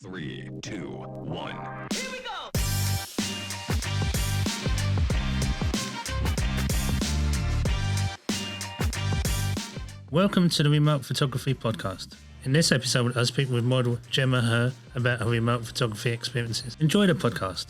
3, 2, 1. Here we go! Welcome to the Remote Photography Podcast. In this episode, I speak with model Gemma Huh about her remote photography experiences. Enjoy the podcast.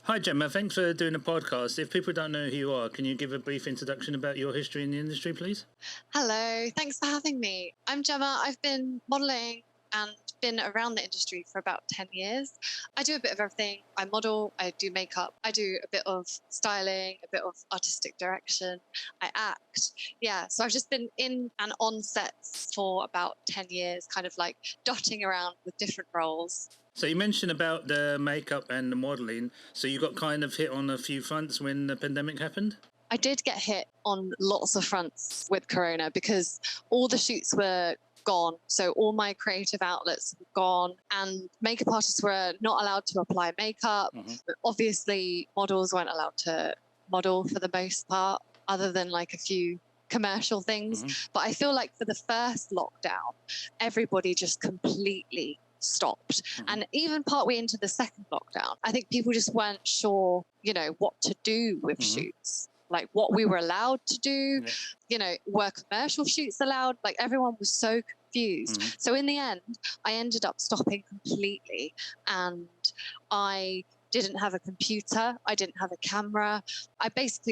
Hi Gemma, thanks for doing the podcast. If people don't know who you are, can you give a brief introduction about your history in the industry, please? Hello, thanks for having me. I'm Gemma. I've been modelling and been around the industry for about 10 years. I do a bit of everything. I model, I do makeup, I do a bit of styling, a bit of artistic direction, I act. Yeah, so I've just been in and on sets for about 10 years, kind of like dotting around with different roles. So you mentioned about the makeup and the modelling. So you got kind of hit on a few fronts when the pandemic happened? I did get hit on lots of fronts with Corona because all the shoots were gone. So all my creative outlets were gone and makeup artists were not allowed to apply makeup. But obviously, models weren't allowed to model for the most part, other than like a few commercial things. But I feel like for the first lockdown, everybody just completely stopped. And even partway into the second lockdown, I think people just weren't sure, what to do with shoots. Like what we were allowed to do, were commercial shoots allowed? Like everyone was so confused. So in the end, I ended up stopping completely and I didn't have a computer. I didn't have a camera.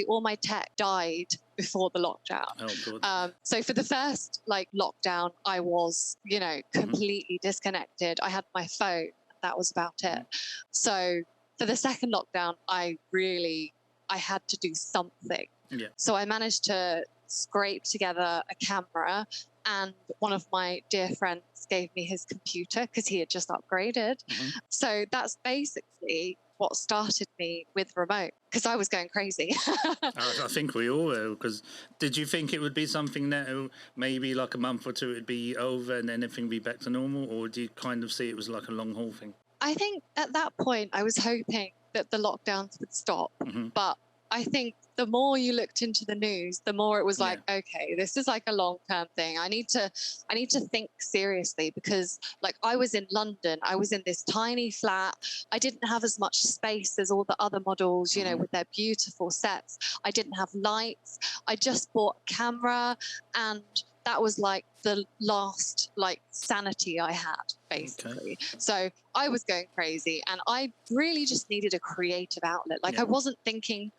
All my tech died before the lockdown. Oh, God. So for the first lockdown, I was, completely disconnected. I had my phone. That was about it. So for the second lockdown, I had to do something. Yeah. So I managed to scrape together a camera and one of my dear friends gave me his computer because he had just upgraded. So that's basically what started me with remote because I was going crazy. I think we all were, because did you think it would be something that maybe like a month or two it would be over and then everything be back to normal, or do you kind of see it was like a long haul thing? I think at that point I was hoping that the lockdowns would stop, but I think the more you looked into the news, the more it was like, okay, this is like a long-term thing. I need to think seriously because I was in London, I was in this tiny flat. I didn't have as much space as all the other models, with their beautiful sets. I didn't have lights. I just bought a camera and that was the last sanity I had, basically. Okay. So I was going crazy and I really just needed a creative outlet. I wasn't thinking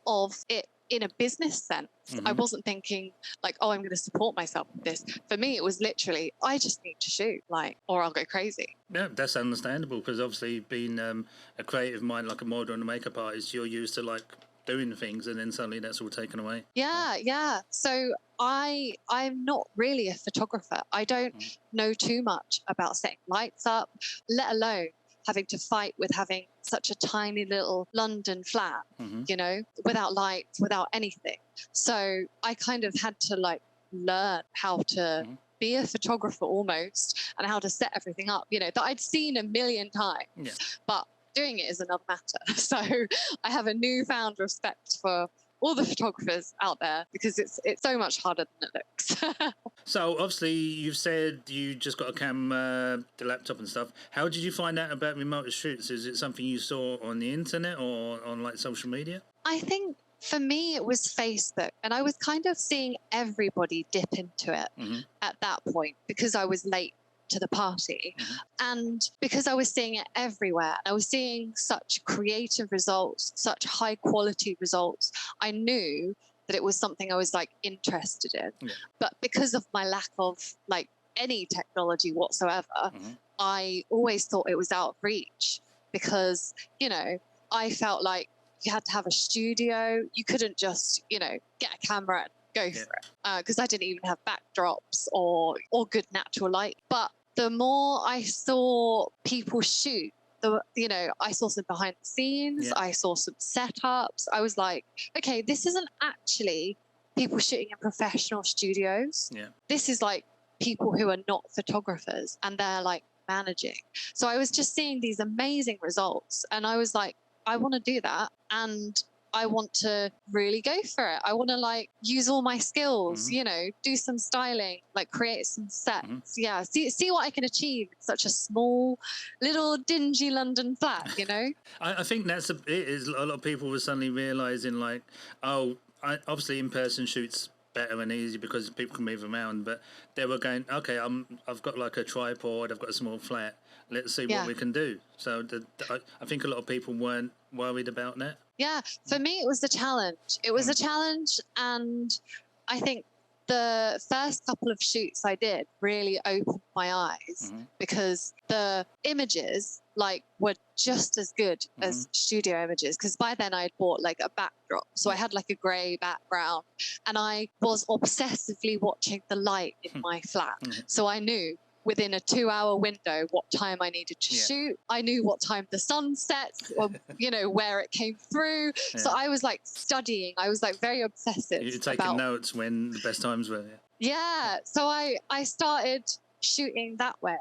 of it in a business sense. I wasn't thinking I'm going to support myself with this. For me, it was literally, I just need to shoot, or I'll go crazy. Yeah, that's understandable because obviously being a creative mind, like a model and a makeup artist, you're used to doing things and then suddenly that's all taken away. Yeah. So I'm not really a photographer. I don't know too much about setting lights up, let alone having to fight with having such a tiny little London flat, without lights, without anything. So I kind of had to learn how to be a photographer almost and how to set everything up, that I'd seen a million times. Yeah. But doing it is another matter. So I have a newfound respect for all the photographers out there because it's so much harder than it looks. So obviously you've said you just got a camera, the laptop and stuff. How did you find out about remote shoots? Is it something you saw on the internet or on social media? I think for me it was Facebook, and I was kind of seeing everybody dip into it at that point because I was late to the party and because I was seeing it everywhere. I was seeing such creative results, such high quality results. I knew that it was something I was interested in, but because of my lack of any technology whatsoever, I always thought it was out of reach because I felt like you had to have a studio. You couldn't just get a camera and go for it because I didn't even have backdrops or good natural light. But the more I saw people shoot, I saw some behind the scenes, I saw some setups. I was like, okay, this isn't actually people shooting in professional studios. Yeah. This is people who are not photographers and they're managing. So I was just seeing these amazing results and I was like, I want to do that. And I want to really go for it. I want to like use all my skills, you know, do some styling, like create some sets. Yeah. See what I can achieve in such a small, little dingy London flat, you know? I think it is a lot of people were suddenly realizing like, obviously in-person shoots better and easy because people can move around, but they were going, okay, I've got like a tripod, I've got a small flat, let's see what we can do. So I think a lot of people weren't worried about that. Yeah, for me it was a challenge. It was a challenge, and I think the first couple of shoots I did really opened my eyes because the images like were just as good as studio images, because by then I had bought like a backdrop, so I had like a grey background, and I was obsessively watching the light in my flat. So I knew within a 2-hour window what time I needed to shoot. I knew what time the sun sets, or, you know, where it came through. So I was like studying. I was like very obsessive. You're taking notes when the best times were. Yeah. So I started shooting that way.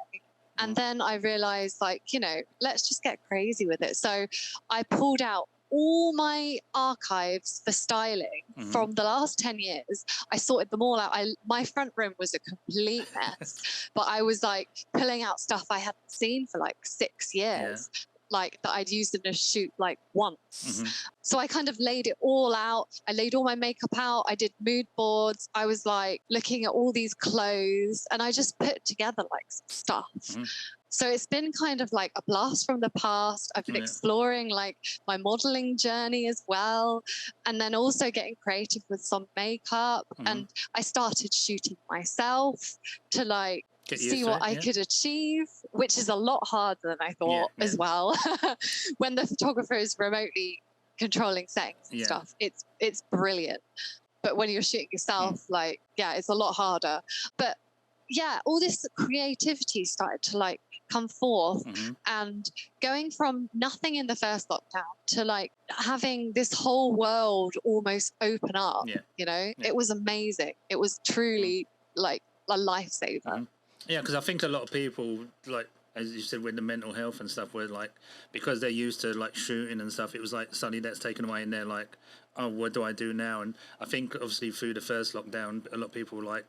And then I realized, like, you know, let's just get crazy with it. So I pulled out all my archives for styling from the last 10 years. I sorted them all out. My front room was a complete mess, but I was like pulling out stuff I hadn't seen for like 6 years. Like that I'd used in a shoot like once. So I kind of laid it all out. I laid all my makeup out. I did mood boards. I was like looking at all these clothes, and I just put together like some stuff. So it's been kind of like a blast from the past. I've been exploring like my modeling journey as well, and then also getting creative with some makeup. And I started shooting myself to like see what I could achieve, which is a lot harder than I thought as well. When the photographer is remotely controlling settings and stuff, it's brilliant. But when you're shooting yourself, like, it's a lot harder. But yeah, all this creativity started to like come forth, and going from nothing in the first lockdown to like having this whole world almost open up, you know, it was amazing. It was truly like a lifesaver. Yeah, because I think a lot of people, like, as you said, with the mental health and stuff, were like, because they're used to like shooting and stuff, it was like suddenly that's taken away and they're like, oh, what do I do now? And I think obviously through the first lockdown, a lot of people were like,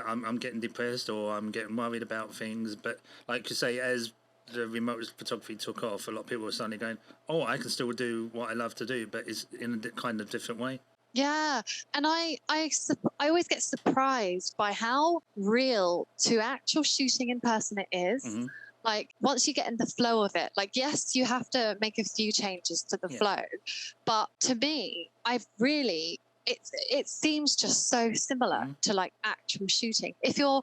I'm getting depressed, or I'm getting worried about things. But like you say, as the remote photography took off, a lot of people were suddenly going, oh, I can still do what I love to do, but it's in a kind of different way. Yeah, and I always get surprised by how real to actual shooting in person it is. Like once you get in the flow of it, like, yes, you have to make a few changes to the flow, but to me, it seems just so similar to like actual shooting. If you're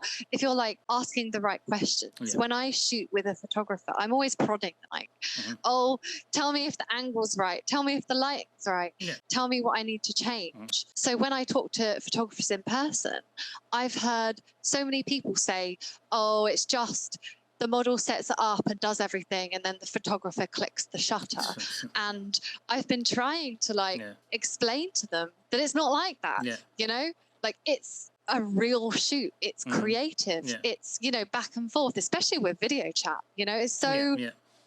like asking the right questions. When I shoot with a photographer, I'm always prodding, like, oh, tell me if the angle's right, tell me if the light's right, tell me what I need to change. So when I talk to photographers in person, I've heard so many people say, oh, it's just the model sets it up and does everything, and then the photographer clicks the shutter. And I've been trying to like explain to them that it's not like that. You know, like it's a real shoot. It's creative. It's, you know, back and forth, especially with video chat. You know, it's so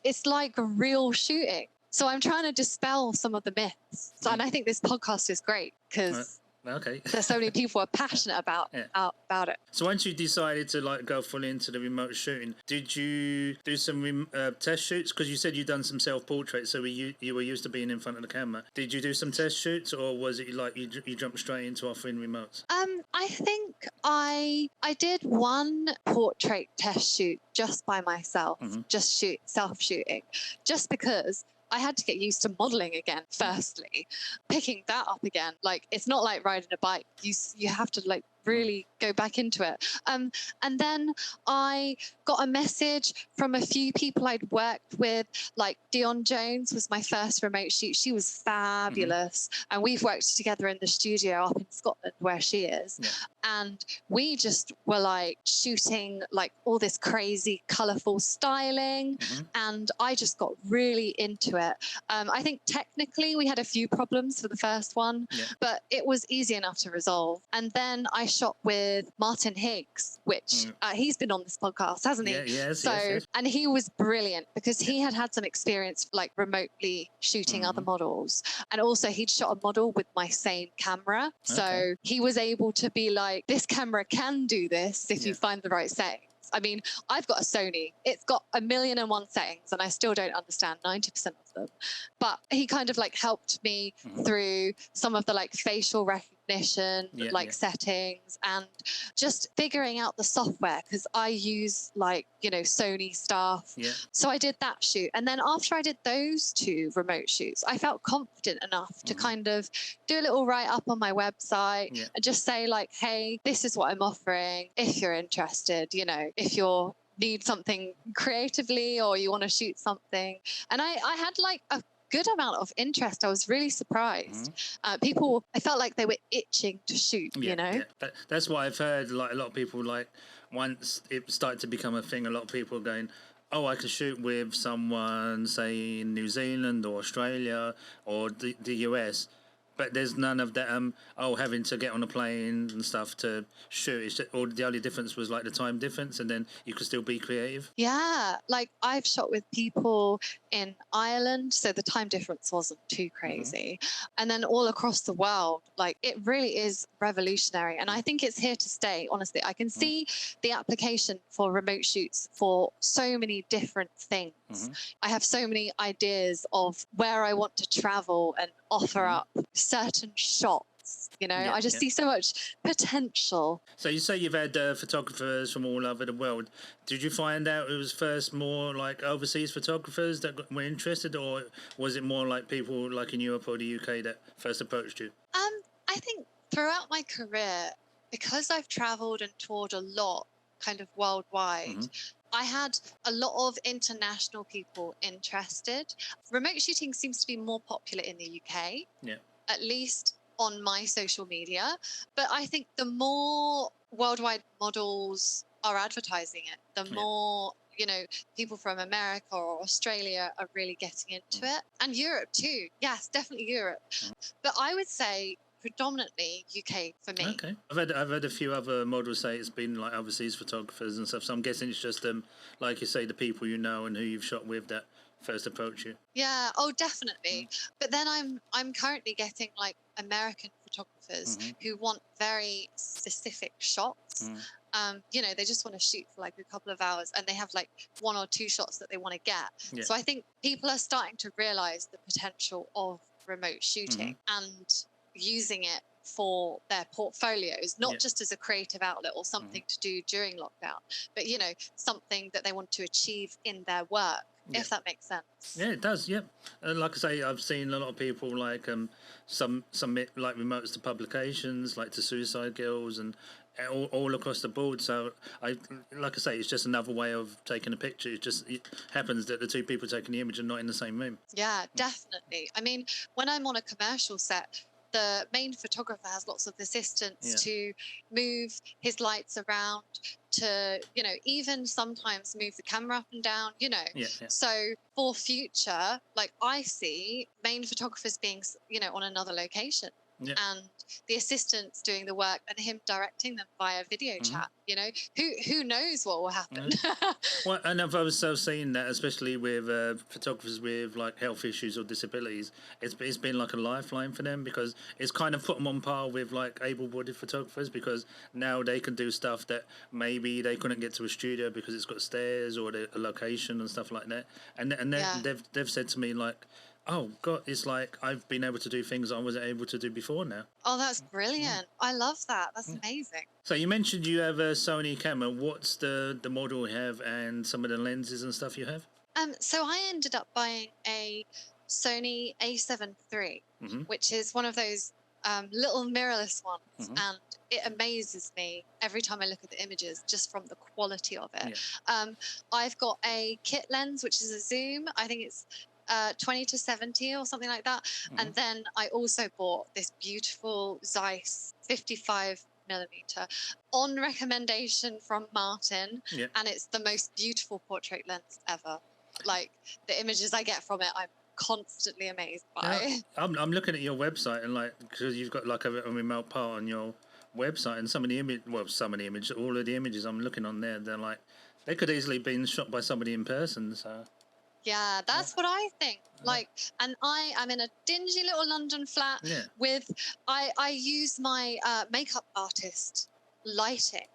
it's like a real shooting. So I'm trying to dispel some of the myths. And I think this podcast is great because there's so many people who are passionate about it. So once you decided to like go fully into the remote shooting, did you do some test shoots? Because you said you'd done some self-portraits, so you were used to being in front of the camera. Did you do some test shoots, or was it like you jumped straight into offering remotes? I think I did one portrait test shoot just by myself, just self-shooting, just because I had to get used to modeling again, firstly. Picking that up again, like, it's not like riding a bike. You have to, like, really go back into it. And then I got a message from a few people I'd worked with, like Dion Jones was my first remote shoot. She was fabulous. And we've worked together in the studio up in Scotland where she is. And we just were like shooting like all this crazy colorful styling. And I just got really into it. I think technically we had a few problems for the first one, but it was easy enough to resolve. And then I shot with Martin Higgs, which he's been on this podcast, hasn't he? Yeah, yes, so, yes. And he was brilliant because he had some experience like remotely shooting other models. And also he'd shot a model with my same camera. So he was able to be like, this camera can do this if you find the right settings. I mean, I've got a Sony. It's got 1,000,001 settings and I still don't understand 90% of them. But he kind of like helped me through some of the like facial recognition, settings, and just figuring out the software, because I use like, you know, Sony stuff. Yeah. So I did that shoot. And then after I did those 2 remote shoots, I felt confident enough to kind of do a little write up on my website and just say like, hey, this is what I'm offering. If you're interested, you know, if you're need something creatively or you want to shoot something. And I had like a good amount of interest. I was really surprised. People, I felt like they were itching to shoot, you know? Yeah. That's what I've heard. Like a lot of people, like once it started to become a thing, a lot of people are going, oh, I can shoot with someone, say in New Zealand or Australia or the US. But there's none of that, having to get on a plane and stuff to shoot. It's just, or the only difference was like the time difference, and then you could still be creative. Yeah, like I've shot with people in Ireland, so the time difference wasn't too crazy. And then all across the world, like it really is revolutionary. And I think it's here to stay, honestly. I can see the application for remote shoots for so many different things. I have so many ideas of where I want to travel and offer up certain shots. You know, I just see so much potential. So you say you've had photographers from all over the world. Did you find out it was first more like overseas photographers that were interested, or was it more like people like in Europe or the UK that first approached you? I think throughout my career, because I've traveled and toured a lot kind of worldwide, I had a lot of international people interested. Remote shooting seems to be more popular in the UK, at least on my social media. But I think the more worldwide models are advertising it, the more, you know, people from America or Australia are really getting into it. And Europe too. Yes, definitely Europe. But I would say predominantly UK for me. Okay. I've had a few other models say it's been like overseas photographers and stuff. So I'm guessing it's just like you say, the people you know and who you've shot with that first approach you. Yeah, oh definitely. But then I'm currently getting like American photographers who want very specific shots. You know, they just want to shoot for like a couple of hours and they have like 1 or 2 shots that they want to get. So I think people are starting to realize the potential of remote shooting and using it for their portfolios, not just as a creative outlet or something to do during lockdown, but, you know, something that they want to achieve in their work, if that makes sense. Yeah, it does, like I say, I've seen a lot of people like submit like remotes to publications, like to Suicide Girls and all across the board. So like I say, it's just another way of taking a picture. It happens that the 2 people taking the image are not in the same room. Yeah, definitely. I mean, when I'm on a commercial set, the main photographer has lots of assistants to move his lights around, to, you know, even sometimes move the camera up and down, you know. So for future, like I see main photographers being, you know, on another location. And the assistants doing the work and him directing them via video chat, you know, who knows what will happen. Well, and I've also seen that, especially with photographers with like health issues or disabilities, it's been like a lifeline for them, because it's kind of put them on par with like able-bodied photographers, because now they can do stuff that maybe they couldn't get to a studio because it's got stairs or a location and stuff like that. And they've said to me like, oh God, it's like I've been able to do things I wasn't able to do before now. Oh, that's brilliant. I love that. That's amazing. So you mentioned you have a Sony camera. What's the model you have and some of the lenses and stuff you have? So I ended up buying a Sony A7 III, which is one of those little mirrorless ones. And it amazes me every time I look at the images just from the quality of it. I've got a kit lens, which is a zoom. I think it's 20-70 or something like that. And then I also bought this beautiful Zeiss 55mm on recommendation from Martin. And it's the most beautiful portrait lens ever. Like the images I get from it, I'm constantly amazed by. I'm looking at your website, and like, because you've got like a remote part on your website, and some of the images, all of the images I'm looking on there, they're like, they could easily been shot by somebody in person. So yeah, that's what I think. Like, and I am in a dingy little London flat with, I use my makeup artist lighting.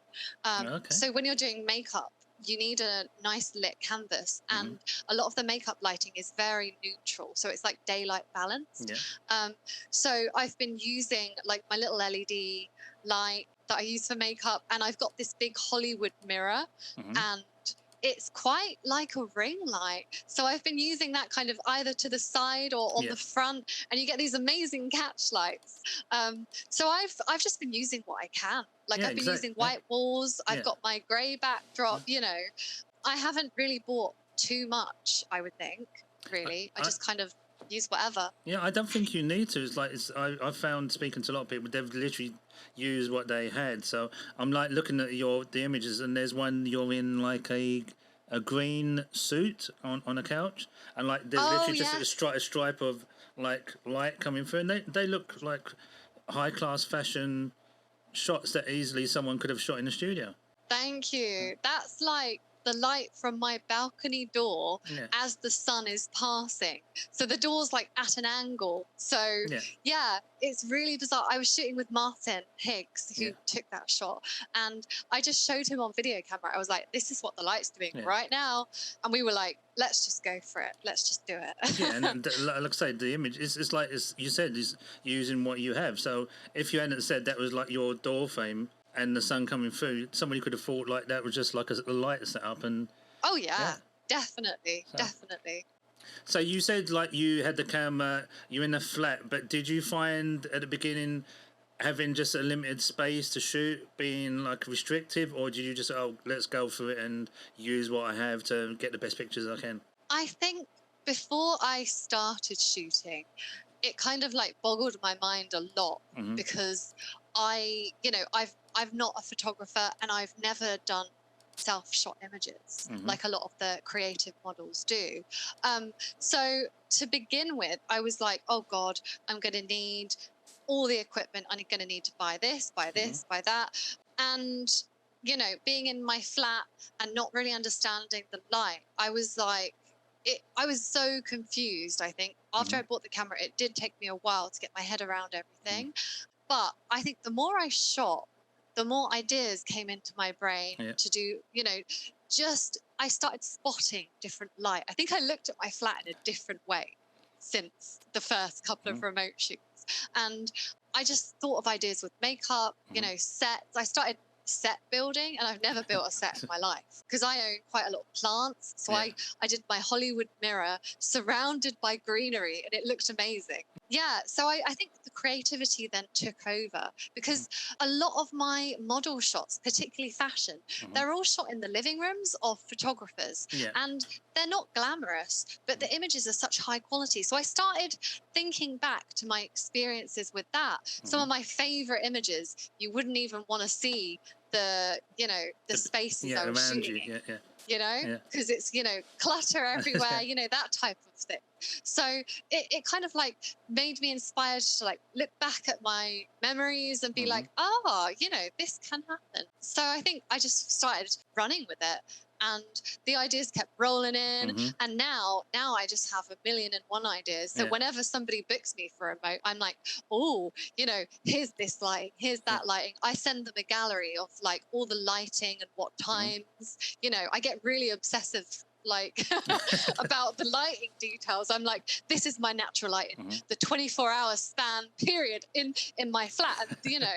So when you're doing makeup, you need a nice lit canvas, and a lot of the makeup lighting is very neutral, so it's like daylight balanced. So I've been using like my little LED light that I use for makeup, and I've got this big Hollywood mirror, and it's quite like a ring light. So I've been using that kind of either to the side or on the front, and you get these amazing catch lights. So I've just been using what I can. Like I've been using white walls. I've got my grey backdrop. You know, I haven't really bought too much, I would think, really. I just kind of use whatever. Yeah, I don't think you need to. It's like, I found, speaking to a lot of people, they've literally used what they had. So I'm like looking at the images, and there's one you're in like a green suit on a couch, and like there's literally just a stripe of like light coming through, and they look like high class fashion shots that easily someone could have shot in the studio. Thank you. That's like the light from my balcony door as the sun is passing. So the door's like at an angle. So yeah, it's really bizarre. I was shooting with Martin Higgs, who took that shot, and I just showed him on video camera. I was like, this is what the light's doing right now. And we were like, let's just go for it. Let's just do it. Yeah, and like I say, the image, it's like you said, is using what you have. So if you hadn't said that was like your door frame and the sun coming through, somebody could have thought like that was just like a light set up. And definitely. So you said like you had the camera, you're in a flat, but did you find at the beginning having just a limited space to shoot being like restrictive, or did you just let's go for it and use what I have to get the best pictures I can? I think before I started shooting, it kind of like boggled my mind a lot, because I'm not a photographer, and I've never done self-shot images like a lot of the creative models do. So to begin with, I was like, oh God, I'm going to need all the equipment. I'm going to need to buy this, buy that. And, you know, being in my flat and not really understanding the light, I was like, I was so confused, I think. After I bought the camera, it did take me a while to get my head around everything. But I think the more I shot, the more ideas came into my brain to do, you know, I started spotting different light. I think I looked at my flat in a different way since the first couple of remote shoots. And I just thought of ideas with makeup, you know, sets. I started set building, and I've never built a set in my life because I own quite a lot of plants. So I did my Hollywood mirror surrounded by greenery, and it looked amazing. Yeah, so I think the creativity then took over, because a lot of my model shots, particularly fashion, they're all shot in the living rooms of photographers, and they're not glamorous, but the images are such high quality. So I started thinking back to my experiences with that. Some of my favorite images, you wouldn't even want to see the spaces I was shooting in. You know, because it's, you know, clutter everywhere, you know, that type of thing. So it kind of like made me inspired to like look back at my memories and be like, you know, this can happen. So I think I just started running with it, and the ideas kept rolling in. And now I just have 1,000,001 ideas. So whenever somebody books me for a remote, I'm like, oh, you know, here's this lighting, here's that lighting. I send them a gallery of like all the lighting and what times. You know, I get really obsessive like about the lighting details. I'm like, this is my natural lighting, the 24-hour span period in my flat, you know.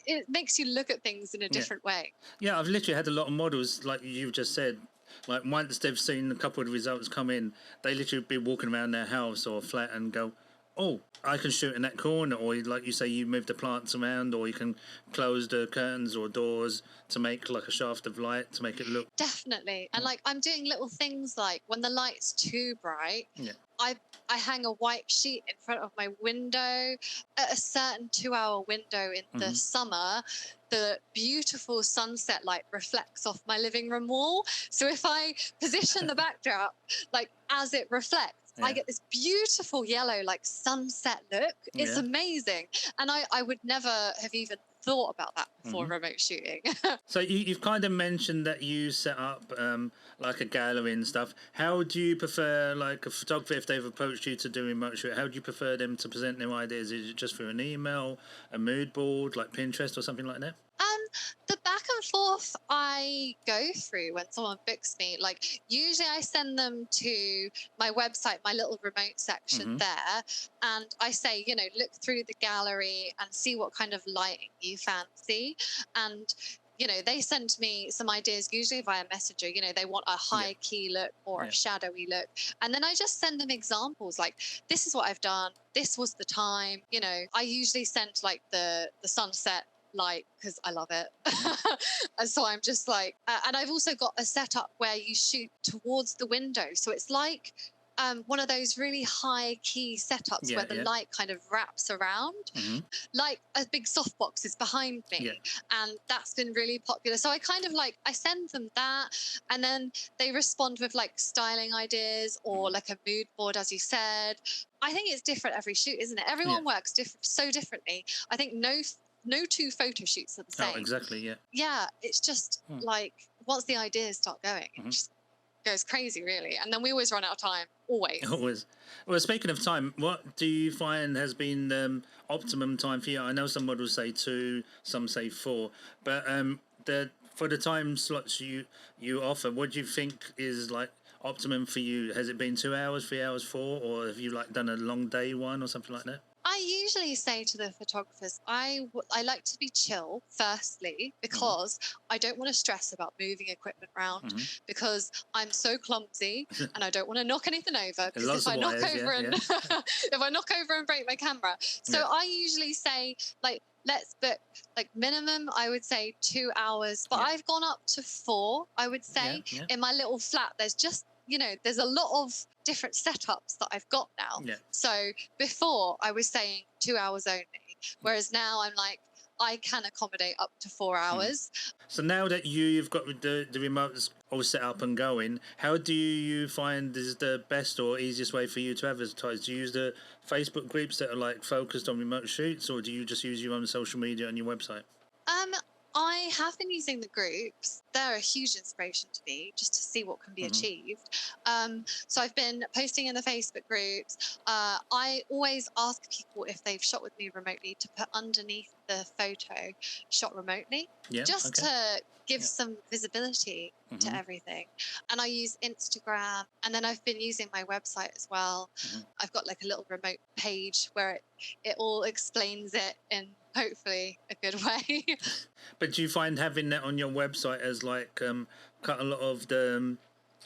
It makes you look at things in a different way. Yeah, I've literally had a lot of models, like you've just said, like once they've seen a couple of the results come in, they literally be walking around their house or flat and go, oh, I can shoot in that corner, or like you say, you move the plants around, or you can close the curtains or doors to make like a shaft of light to make it look. Definitely. And like I'm doing little things like when the light's too bright, I hang a white sheet in front of my window at a certain 2-hour window in the summer. The beautiful sunset light reflects off my living room wall. So if I position the backdrop like as it reflects, I get this beautiful yellow, like sunset look. It's amazing. And I would never have even thought about that before remote shooting. So you've kind of mentioned that you set up like a gallery and stuff. How do you prefer, like a photographer, if they've approached you to do remote shoot, how do you prefer them to present their ideas? Is it just through an email, a mood board, like Pinterest or something like that? The back and forth I go through when someone books me, like usually I send them to my website, my little remote section there, and I say, you know, look through the gallery and see what kind of lighting you fancy. And you know, they send me some ideas, usually via Messenger. You know, they want a high key look or a shadowy look. And then I just send them examples like, this is what I've done. This was the time. You know, I usually send like the sunset light because I love it. And so I'm just like, and I've also got a setup where you shoot towards the window. So it's like one of those really high key setups where the light kind of wraps around, like a big softbox is behind me. And that's been really popular. So I kind of like, I send them that and then they respond with like styling ideas or like a mood board, as you said. I think it's different every shoot, isn't it? Everyone works so differently. I think no two photo shoots are the same. Oh, exactly, Yeah, it's just like once the ideas start going, it just goes crazy, really. And then we always run out of time, always. Always. Well, speaking of time, what do you find has been optimum time for you? I know some models say 2, some say 4, but for the time slots you offer, what do you think is like optimum for you? Has it been 2 hours, 3 hours, 4, or have you like done a long day one or something like that? I usually say to the photographers, I like to be chill, firstly, because I don't want to stress about moving equipment around because I'm so clumsy and I don't want to knock anything over. Because if I knock over and if I knock over and break my camera. So I usually say, like, let's book like minimum, I would say 2 hours, but I've gone up to 4, I would say. In my little flat, there's just, you know, there's a lot of different setups that I've got now. So before I was saying 2 hours only, whereas now I'm like, I can accommodate up to 4 hours. So now that you've got the remotes all set up and going, how do you find is the best or easiest way for you to advertise? Do you use the Facebook groups that are like focused on remote shoots, or do you just use your own social media and your website? I have been using the groups. They're a huge inspiration to me just to see what can be achieved. So I've been posting in the Facebook groups. I always ask people if they've shot with me remotely to put underneath the photo shot remotely, just to give some visibility to everything. And I use Instagram, and then I've been using my website as well. I've got like a little remote page where it all explains it in hopefully a good way. But do you find having that on your website as like cut a lot of the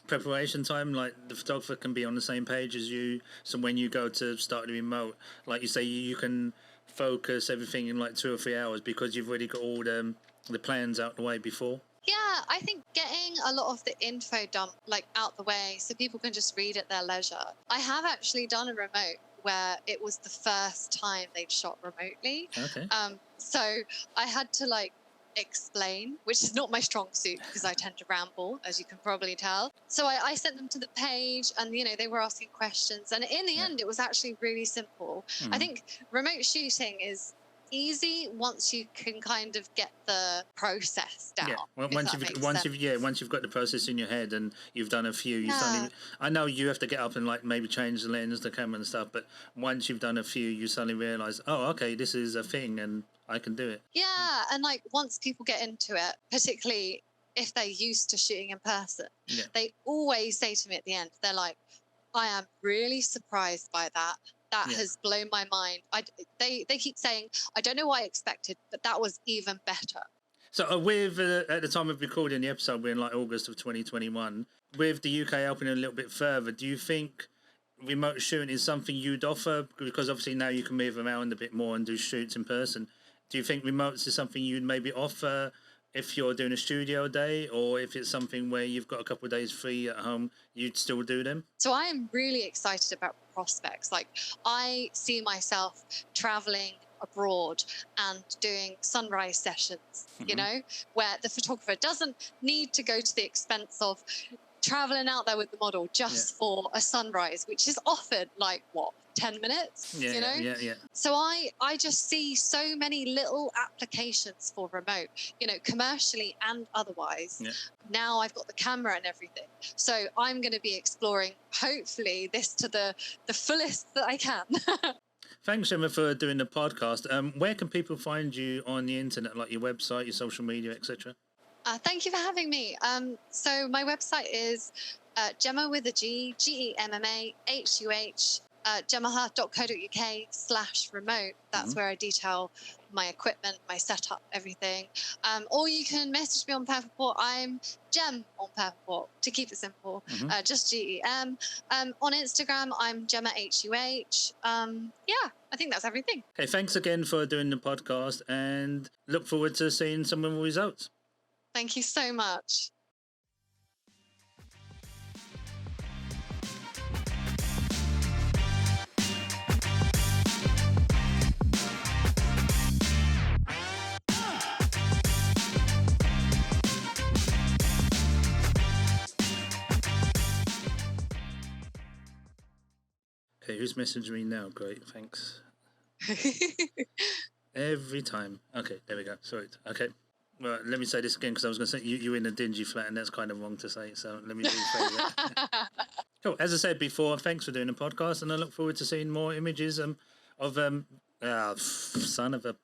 preparation time? Like the photographer can be on the same page as you, so when you go to start the remote, like you say, you can focus everything in like 2 or 3 hours because you've already got all the plans out the way before. Yeah, I think getting a lot of the info dump like out the way so people can just read at their leisure. I have actually done a remote where it was the first time they'd shot remotely. So I had to like explain, which is not my strong suit because I tend to ramble, as you can probably tell. So I sent them to the page and, you know, they were asking questions. And in the end, it was actually really simple. I think remote shooting is easy once you can kind of get the process down. Once you've got the process in your head and you've done a few, you suddenly, I know you have to get up and like maybe change the lens, the camera and stuff, but once you've done a few, you suddenly realize, oh, okay, this is a thing and I can do it. Yeah, and like once people get into it, particularly if they're used to shooting in person, they always say to me at the end, they're like, I am really surprised by that. That has blown my mind. They keep saying, I don't know what I expected, but that was even better. So with at the time of recording the episode, we're in like August of 2021. With the UK opening a little bit further, do you think remote shooting is something you'd offer? Because obviously now you can move around a bit more and do shoots in person. Do you think remotes is something you'd maybe offer if you're doing a studio day, or if it's something where you've got a couple of days free at home, you'd still do them? So I am really excited about prospects. Like I see myself traveling abroad and doing sunrise sessions, you know, where the photographer doesn't need to go to the expense of traveling out there with the model just for a sunrise, which is often like, what, 10 minutes, you know? Yeah. So I just see so many little applications for remote, you know, commercially and otherwise. Yeah. Now I've got the camera and everything. So I'm going to be exploring, hopefully, this to the fullest that I can. Thanks, Gemma, for doing the podcast. Where can people find you on the internet, like your website, your social media, etc.? Thank you for having me. So my website is Gemma with a G, GEMMAHUH, gemmahuh.co.uk/remote. That's where I detail my equipment, my setup, everything. Or you can message me on Paperport. I'm Gem on Paperport, to keep it simple, just GEM. On Instagram, I'm GemmaHUH. Yeah, I think that's everything. Okay, thanks again for doing the podcast, and look forward to seeing some of the results. Thank you so much. Okay, who's messaging me now? Great, thanks. Every time. Okay, there we go. Sorry. Okay. Well, let me say this again, because I was going to say you're in a dingy flat, and that's kind of wrong to say, so let me rephrase that. Cool. As I said before, thanks for doing the podcast, and I look forward to seeing more images of son of a